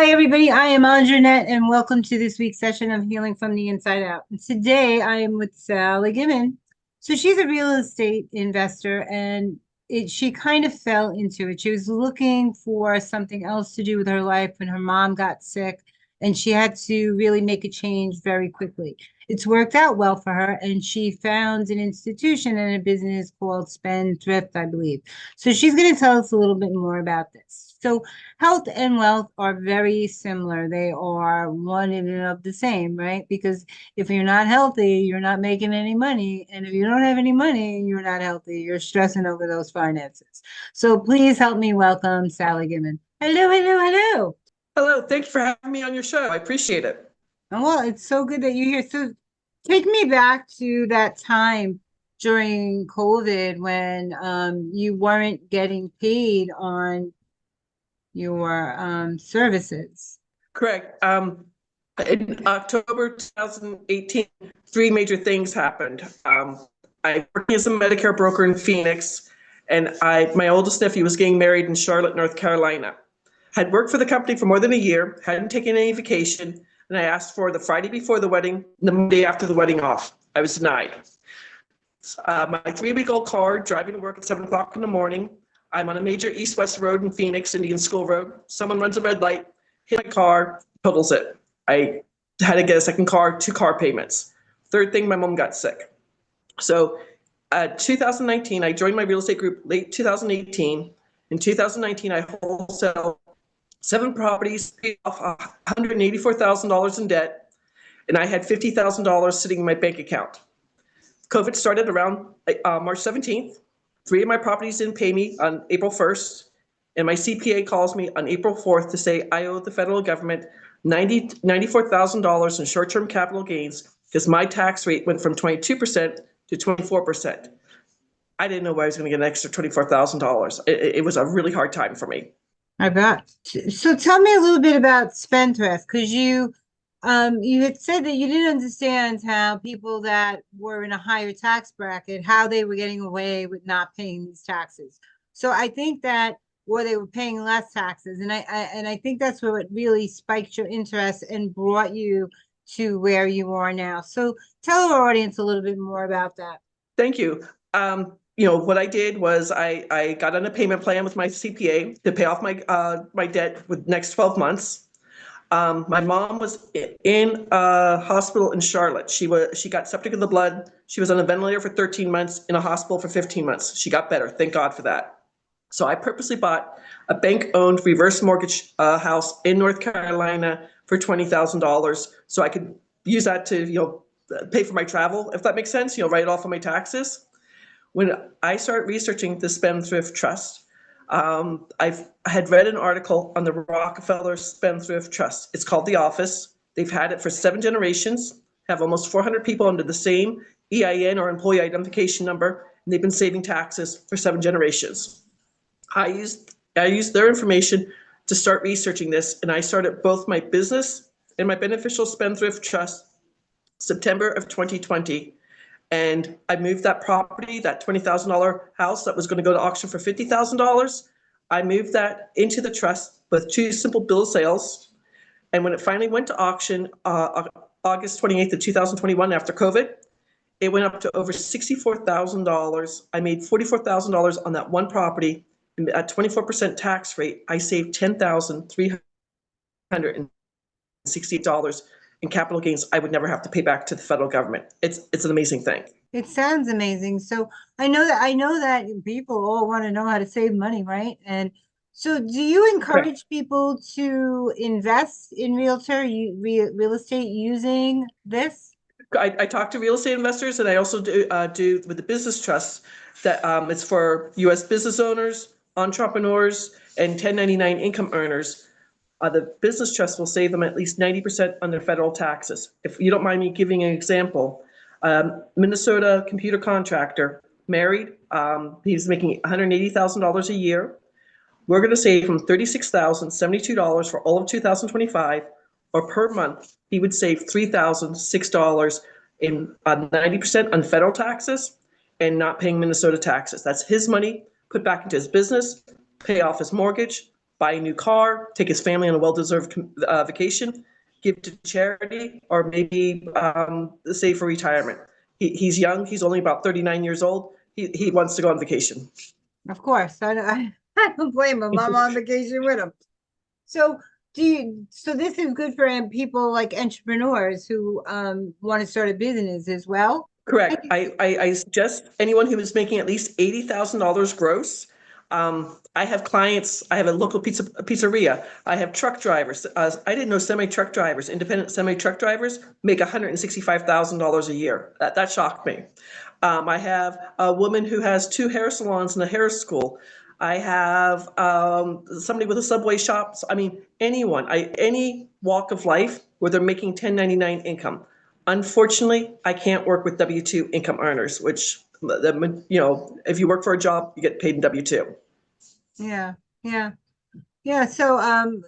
Hi, everybody. I am Anjanette, and welcome to this week's session of Healing from the Inside Out. And today, I am with Sally Gimon. So she's a real estate investor, and she kind of fell into it. She was looking for something else to do with her life when her mom got sick, and she had to really make a change very quickly. It's worked out well for her, and she found an institution and a business called Spendthrift, I believe. So she's going to tell us a little bit more about this. So health and wealth are very similar. They are one and of the same, right? Because if you're not healthy, you're not making any money. And if you don't have any money, you're not healthy. You're stressing over those finances. So please help me welcome Sally Gimon. Hello, hello, hello. Hello, thank you for having me on your show. I appreciate it. Oh, well, it's so good that you're here. So take me back to that time during COVID when you weren't getting paid on your services. Correct. In October 2018, three major things happened. I working as a Medicare broker in Phoenix, and my oldest nephew was getting married in Charlotte, North Carolina. Had worked for the company for more than a year, hadn't taken any vacation, and I asked for the Friday before the wedding, the Monday after the wedding off. I was denied. My 3-week-old car driving to work at 7 o'clock in the morning. I'm on a major east-west road in Phoenix, Indian School Road. Someone runs a red light, hit my car, totals it. I had to get a second car, 2 car payments. Third thing, my mom got sick. So 2019, I joined my real estate group late 2018. In 2019, I wholesaled 7 properties, paid off $184,000 in debt, and I had $50,000 sitting in my bank account. COVID started around March 17th. 3 of my properties didn't pay me on April 1st, and my CPA calls me on April 4th to say I owe the federal government $94,000 in short-term capital gains because my tax rate went from 22% to 24%. I didn't know where I was going to get an extra $24,000. It was a really hard time for me. I bet. So tell me a little bit about Spendthrift, because you had said that you didn't understand how people that were in a higher tax bracket, how they were getting away with not paying these taxes. So I think that, or they were paying less taxes, and I think that's what really spiked your interest and brought you to where you are now. So tell our audience a little bit more about that. Thank you. What I did was I got on a payment plan with my CPA to pay off my debt with next 12 months. My mom was in a hospital in Charlotte. She got septic in the blood. She was on a ventilator for 13 months, in a hospital for 15 months. She got better. Thank God for that. So I purposely bought a bank-owned reverse mortgage house in North Carolina for $20,000 so I could use that to pay for my travel, if that makes sense. Write it off on my taxes. When I started researching the Spendthrift Trust, I had read an article on the Rockefeller Spendthrift Trust. It's called The Office. They've had it for 7 generations, have almost 400 people under the same EIN or employee identification number, and they've been saving taxes for 7 generations. I used their information to start researching this, and I started both my business and my beneficial Spendthrift Trust September of 2020. And I moved that property, that $20,000 house that was going to go to auction for $50,000. I moved that into the trust with 2 simple bill of sales. And when it finally went to auction, August 28th of 2021, after COVID, it went up to over $64,000. I made $44,000 on that one property. And at 24% tax rate, I saved $10,368 in capital gains I would never have to pay back to the federal government. It's an amazing thing. It sounds amazing. So I know that people all want to know how to save money, right? And so do you encourage people to invest in real estate using this? I talk to real estate investors, and I also do with the business trusts that it's for U.S. business owners, entrepreneurs, and 1099 income earners. The business trust will save them at least 90% on their federal taxes. If you don't mind me giving an example, Minnesota computer contractor, married, he's making $180,000 a year. We're going to save him $36,072 for all of 2025, or per month, he would save $3,006 in 90% on federal taxes and not paying Minnesota taxes. That's his money put back into his business, pay off his mortgage, buy a new car, take his family on a well-deserved vacation, give to charity, or maybe save for retirement. He's young. He's only about 39 years old. He wants to go on vacation. Of course, I don't blame him. I'm on vacation with him. So so this is good for people like entrepreneurs who want to start a business as well? Correct. I suggest anyone who is making at least $80,000 gross. I have clients. I have a local pizzeria. I have truck drivers. I didn't know semi-truck drivers, independent semi-truck drivers, make $165,000 a year. That shocked me. I have a woman who has 2 hair salons and a hair school. I have somebody with a Subway shop. I mean, anyone, any walk of life where they're making 1099 income. Unfortunately, I can't work with W-2 income earners, which, if you work for a job, you get paid in W-2. Yeah, yeah, yeah. So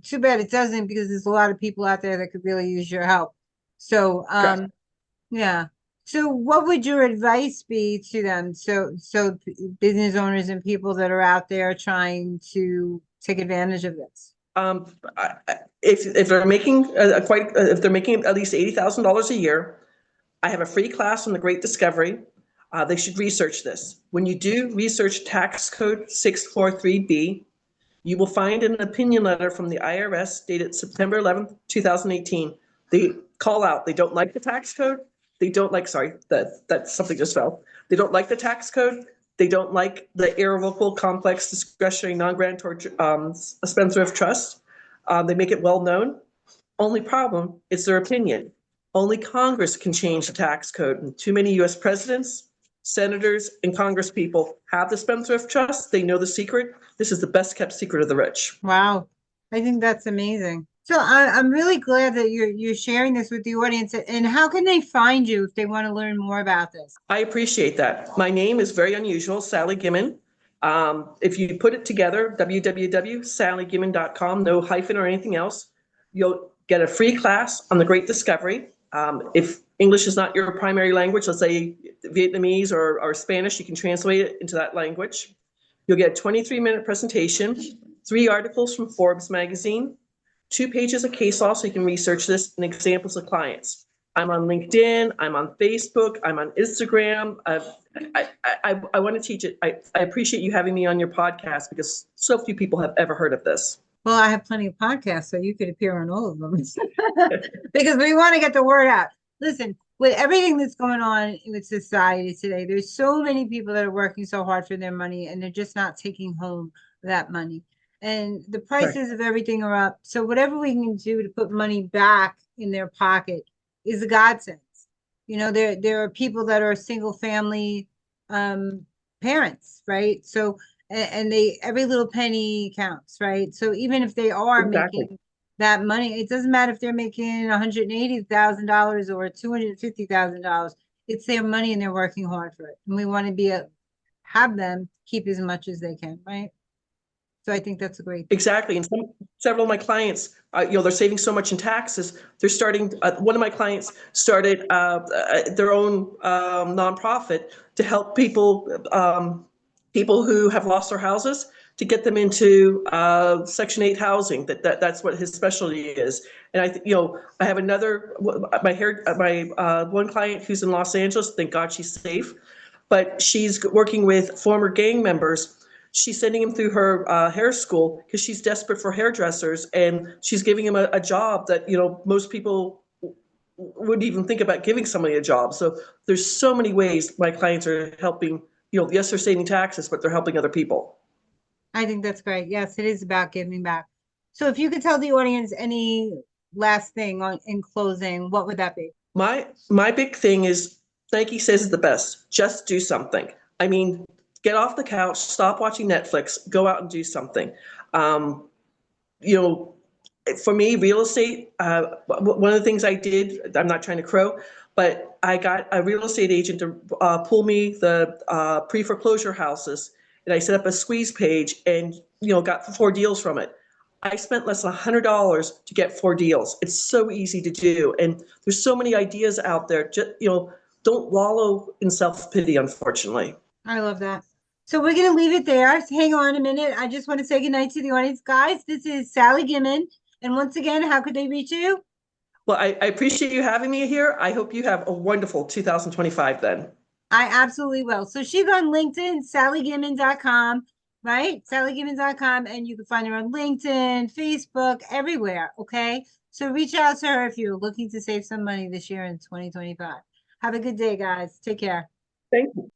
too bad it doesn't, because there's a lot of people out there that could really use your help. So Correct. yeah. So what would your advice be to them? So business owners and people that are out there trying to take advantage of this. If they're making if they're making at least $80,000 a year, I have a free class on the Great Discovery. They should research this. When you do research tax code 643B, you will find an opinion letter from the IRS dated September 11th, 2018. They call out, they don't like the tax code. They don't like, sorry, that something just fell. They don't like the tax code. They don't like the irrevocable, complex, discretionary, non-grantor spendthrift trust. They make it well known. Only problem, it's their opinion. Only Congress can change the tax code. And too many US presidents, senators, and congresspeople have the spendthrift trust. They know the secret. This is the best kept secret of the rich. Wow. I think that's amazing. So I'm really glad that you're sharing this with the audience. And how can they find you if they want to learn more about this? I appreciate that. My name is very unusual, Sally Gimon. If you put it together, www.sallygimon.com, no hyphen or anything else, you'll get a free class on the Great Discovery. If English is not your primary language, let's say Vietnamese or Spanish, you can translate it into that language. You'll get a 23-minute presentation, 3 articles from Forbes magazine, 2 pages of case law so you can research this, and examples of clients. I'm on LinkedIn, I'm on Facebook, I'm on Instagram. I want to teach it. I appreciate you having me on your podcast because so few people have ever heard of this. Well, I have plenty of podcasts, so you could appear on all of them because we want to get the word out. Listen, with everything that's going on with society today, there's so many people that are working so hard for their money and they're just not taking home that money. And the prices of everything are up. So whatever we can do to put money back in their pocket is a godsend. There are people that are single family parents, right? So and they every little penny counts, right? So even if they are Exactly. making that money, it doesn't matter if they're making $180,000 or $250,000. It's their money and they're working hard for it. And we want to have them keep as much as they can, right? So I think that's a great thing. Exactly. And several of my clients, they're saving so much in taxes. They're starting, one of my clients started their own nonprofit to help people who have lost their houses, to get them into Section 8 housing. That's what his specialty is. And I have another, my one client who's in Los Angeles, thank God she's safe, but she's working with former gang members. She's sending him through her hair school because she's desperate for hairdressers, and she's giving him a job that, most people wouldn't even think about giving somebody a job. So there's so many ways my clients are helping, yes, they're saving taxes, but they're helping other people. I think that's great. Yes, it is about giving back. So if you could tell the audience any last thing in closing, what would that be? My big thing is, Nike says is the best. Just do something. I mean, get off the couch, stop watching Netflix, go out and do something. For me, real estate, one of the things I did, I'm not trying to crow, but I got a real estate agent to pull me the pre-foreclosure houses, and I set up a squeeze page and, got 4 deals from it. I spent less than $100 to get 4 deals. It's so easy to do. And there's so many ideas out there. Just, don't wallow in self-pity, unfortunately. I love that. So we're gonna leave it there. Hang on a minute. I just want to say goodnight to the audience. Guys, this is Sally Gimon. And once again, how could they reach you? Well, I appreciate you having me here. I hope you have a wonderful 2025 then. I absolutely will. So she's on LinkedIn, sallygimon.com, right? Sallygimon.com, and you can find her on LinkedIn, Facebook, everywhere. Okay. So reach out to her if you're looking to save some money this year in 2025. Have a good day, guys. Take care. Thank you.